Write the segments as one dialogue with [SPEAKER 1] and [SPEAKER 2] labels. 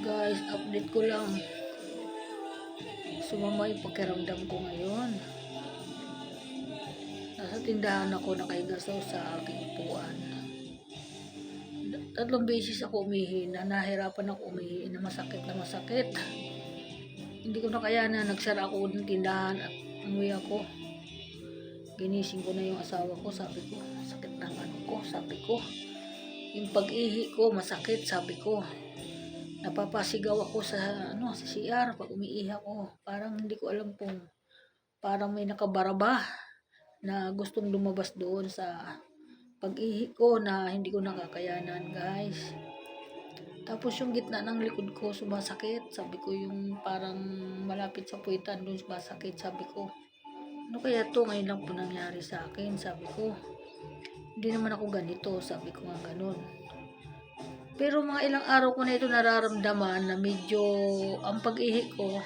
[SPEAKER 1] Guys, update ko lang. Sumama yung pakiramdam ko ngayon. Nasa tindahan ako nakahiga sa aking upuan. 3 beses ako umihina. Nahirapan ako umihi na masakit. Hindi ko na kaya na nagsara ako ng tindahan at umuwi ako. Ginising ko na yung asawa ko. Sabi ko, sakit ng ano ko. Sabi ko, yung pag-ihi ko masakit. Sabi ko, napapasigaw ako sa CR pag umiihi ako. Parang hindi ko alam kung parang may nakabaraba na gustong lumabas doon sa pag-ihi ko na hindi ko nakakayanan, guys. Tapos yung gitna ng likod ko sumasakit. Sabi ko yung parang malapit sa puwitan doon sumasakit. Sabi ko, ano kaya to ngayon lang po nangyari sa akin? Sabi ko, hindi naman ako ganito. Sabi ko nga ganun. Pero mga ilang araw ko na ito nararamdaman na medyo ang pag-ihi ko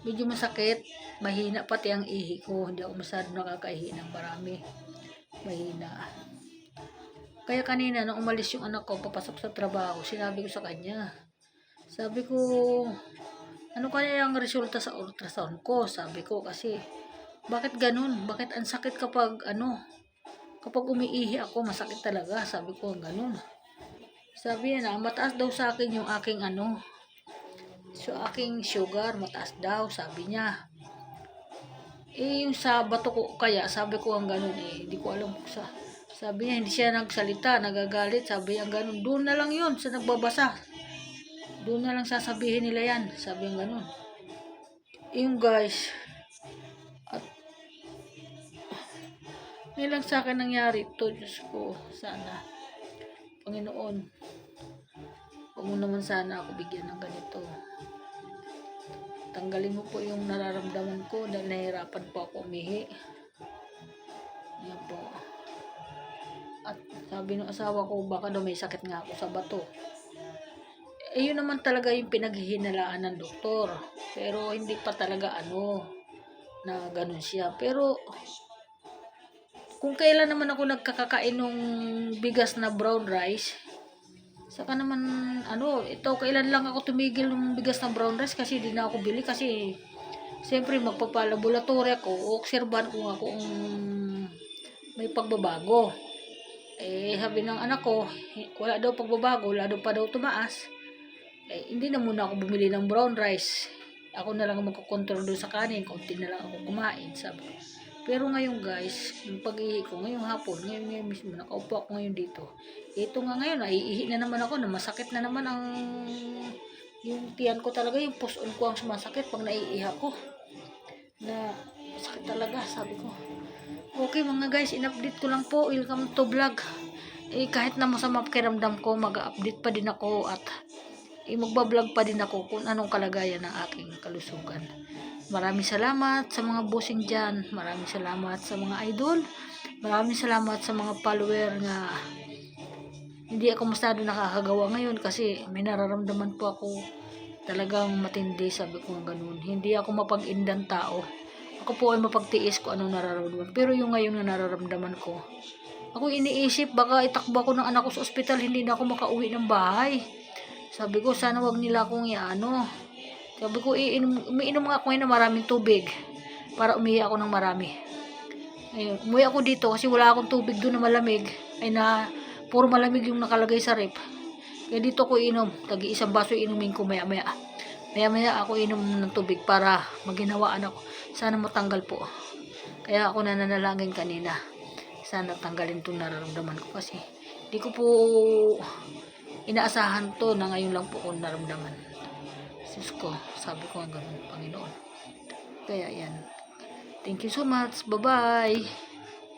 [SPEAKER 1] medyo masakit, mahina pati ang ihi ko. Hindi ako masyado nakakaihi ng marami. Mahina. Kaya kanina nung umalis yung anak ko papasok sa trabaho, sinabi ko sa kanya. Sabi ko, ano kaya yung resulta sa ultrasound ko? Sabi ko kasi, bakit ganun? Bakit ang sakit kapag kapag umiihi ako, masakit talaga. Sabi ko, ganun. Sabi niya na, mataas daw sa akin yung aking aking sugar, mataas daw, sabi niya. Yung sa bato ko kaya, sabi ko ang ganun hindi ko alam kung sa. Sabi niya, hindi siya nagsalita, nagagalit, sabi ang ganun. Doon na lang yun, sa nagbabasa. Doon na lang sasabihin nila yan, sabi ang ganun. Yung guys, at nilang sa akin nangyari ito, Diyos ko, sana. Panginoon, huwag mo naman sana ako bigyan ng ganito. Tanggalin mo po yung nararamdaman ko dahil nahihirapan po ako umihi. Yan po. At sabi ng asawa ko, baka daw may sakit nga ako sa bato. Yun naman talaga yung pinaghihinalaan ng doktor. Pero hindi pa talaga na ganun siya. Pero kung kailan naman ako nagkakakain ng bigas na brown rice, saka naman ito kailan lang ako tumigil ng bigas na brown rice kasi di na ako bili kasi siyempre magpapalaboratory ako, obserban ko nga kung may pagbabago. Sabi ng anak ko, wala daw pagbabago, lalo pa daw tumaas. Hindi na muna ako bumili ng brown rice. Ako na lang magkokontrol doon sa kanin, konti na lang ako kumain, sabi ko. Pero ngayon guys, yung pag-ihi ko, ngayong hapon, ngayon mismo, nakaupo ako ngayon dito. Ito nga ngayon, naiihi na naman ako, na masakit na naman yung tiyan ko talaga, yung puson ko ang sumasakit pag naiihi ako. Na sakit talaga, sabi ko. Okay mga guys, in-update ko lang po, welcome to vlog. Kahit na masama pakiramdam ko, mag-update pa din ako at magbablog pa din ako kung anong kalagayan ng aking kalusugan. Maraming salamat sa mga bossing dyan. Maraming salamat sa mga idol. Maraming salamat sa mga follower nga hindi ako masyado nakakagawa ngayon kasi may nararamdaman po ako talagang matindi, sabi ko nga ganun. Hindi ako mapag-indang tao. Ako po ay mapagtiis ko anong nararamdaman. Pero yung ngayon na nararamdaman ko, ako iniisip baka itakbo ko ng anak ko sa ospital, hindi na ako makauwi ng bahay. Sabi ko sana wag nila akong sabi ko, umiinom nga ako ngayon ng maraming tubig para umihi ako ng marami. Ayun, umuwi ako dito kasi wala akong tubig doon na malamig. Puro malamig yung nakalagay sa rep. Kaya dito ko inom. Tagi isang baso inumin ko maya-maya. Maya-maya ako inom ng tubig para maginhawaan ako. Sana matanggal po. Kaya ako nananalangin kanina. Sana tanggalin itong nararamdaman ko kasi di ko po inaasahan to na ngayon lang po ko nararamdaman. Sus ko, sabi ko ang ganun, Panginoon. Kaya yan. Thank you so much. Bye-bye.